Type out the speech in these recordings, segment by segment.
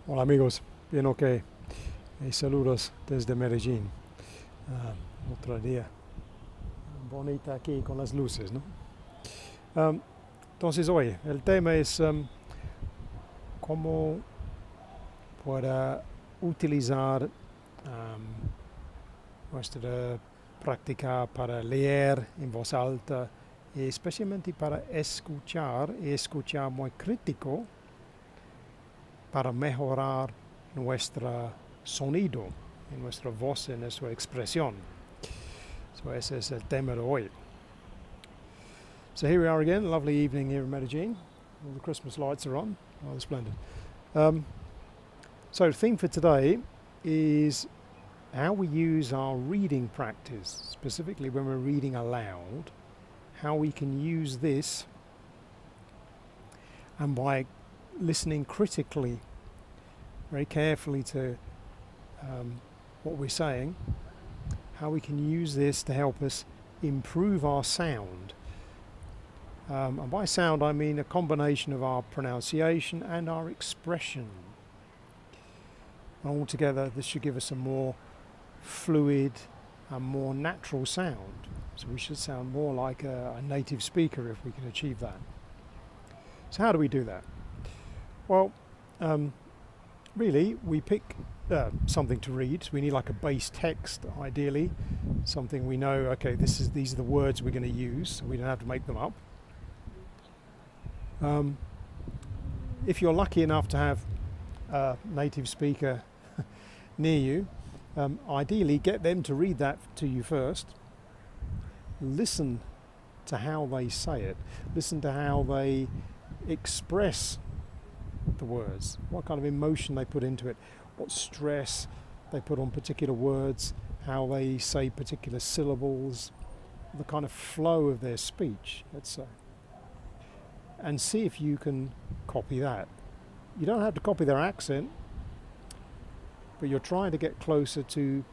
Hola amigos, bien ok. Saludos desde Medellín. Otro día bonita aquí con las luces, ¿no? Entonces hoy el tema es cómo para utilizar nuestra práctica para leer en voz alta, especialmente para escuchar y escuchar muy crítico para mejorar nuestro sonido, en nuestra voz, en nuestra expresión. So ese es el tema de hoy. So here we are again, lovely evening here in Medellin. All the Christmas lights are on. Oh, splendid. So the theme for today is how we use our reading practice, specifically when we're reading aloud, how we can use this, and by listening critically, very carefully to what we're saying, how we can use this to help us improve our sound. And by sound I mean a combination of our pronunciation and our expression. And altogether this should give us a more fluid and more natural sound. So we should sound more like a native speaker if we can achieve that. So how do we do that? Well, really we pick something to read. So we need like a base text, ideally, something we know, okay, these are the words we're going to use, so we don't have to make them up. If you're lucky enough to have a native speaker near you, ideally get them to read that to you first. Listen to how they say it. Listen to how they express the words, what kind of emotion they put into it, what stress they put on particular words, how they say particular syllables, the kind of flow of their speech, let's say. And see if you can copy that. You don't have to copy their accent, but you're trying to get closer to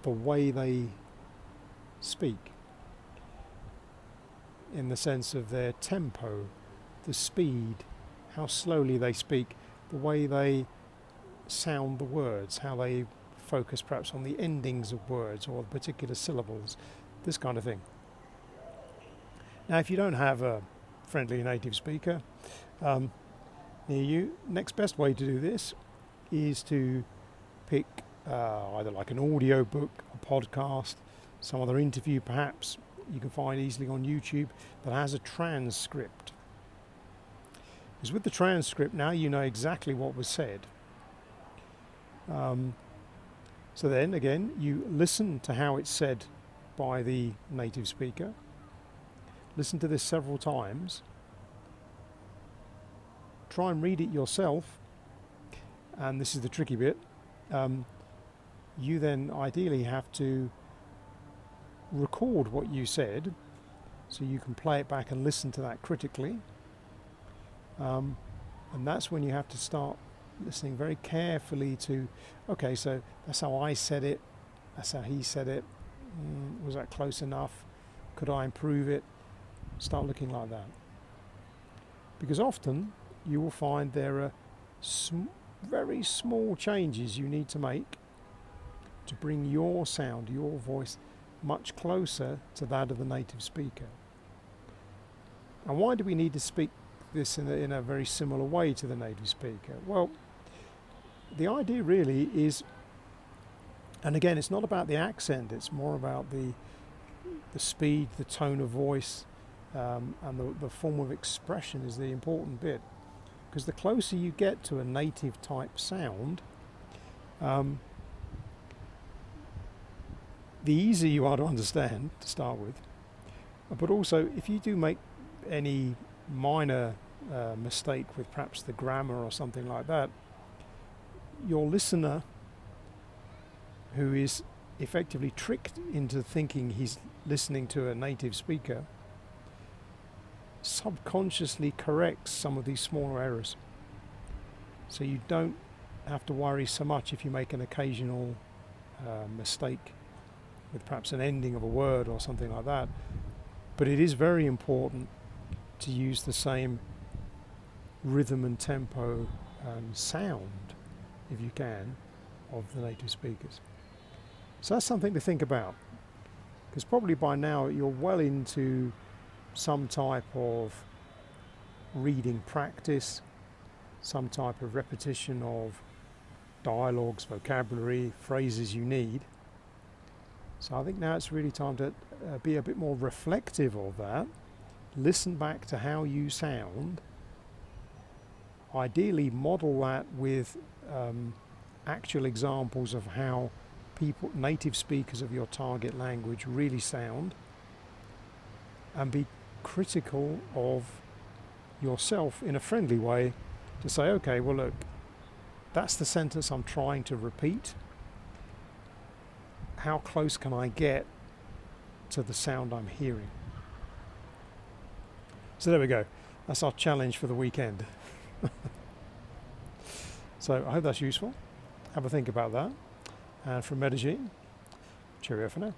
the way they speak, in the sense of their tempo, the speed, how slowly they speak, the way they sound the words, how they focus perhaps on the endings of words or particular syllables, this kind of thing. Now, if you don't have a friendly native speaker near you, next best way to do this is to pick either like an audio book, a podcast, some other interview perhaps you can find easily on YouTube that has a transcript. Because with the transcript now you know exactly what was said. So then again you listen to how it's said by the native speaker. Listen to this several times. Try and read it yourself. And this is the tricky bit. You then ideally have to record what you said so you can play it back and listen to that critically. And that's when you have to start listening very carefully to, okay, so that's how I said it, that's how he said it, was that close enough, could I improve it? Start looking like that. Because often you will find there are very small changes you need to make to bring your sound, your voice, much closer to that of the native speaker. And why do we need to speak this in a very similar way to the native speaker? Well, the idea really is, and again, it's not about the accent, it's more about the speed, the tone of voice, and the form of expression is the important bit. Because the closer you get to a native type sound, the easier you are to understand to start with. But also, if you do make any minor mistake with perhaps the grammar or something like that, your listener, who is effectively tricked into thinking he's listening to a native speaker, subconsciously corrects some of these smaller errors. So you don't have to worry so much if you make an occasional mistake with perhaps an ending of a word or something like that. But it is very important to use the same rhythm and tempo and sound if you can, of the native speakers. So that's something to think about, because probably by now you're well into some type of reading practice, some type of repetition of dialogues, vocabulary, phrases you need. So I think now it's really time to be a bit more reflective of that. Listen back to how you sound. Ideally model that with actual examples of how people, native speakers of your target language, really sound, and be critical of yourself in a friendly way to say, okay, well look, that's the sentence I'm trying to repeat. How close can I get to the sound I'm hearing? So there we go. That's our challenge for the weekend. So I hope that's useful. Have a think about that. And from Medellin, cheerio for now.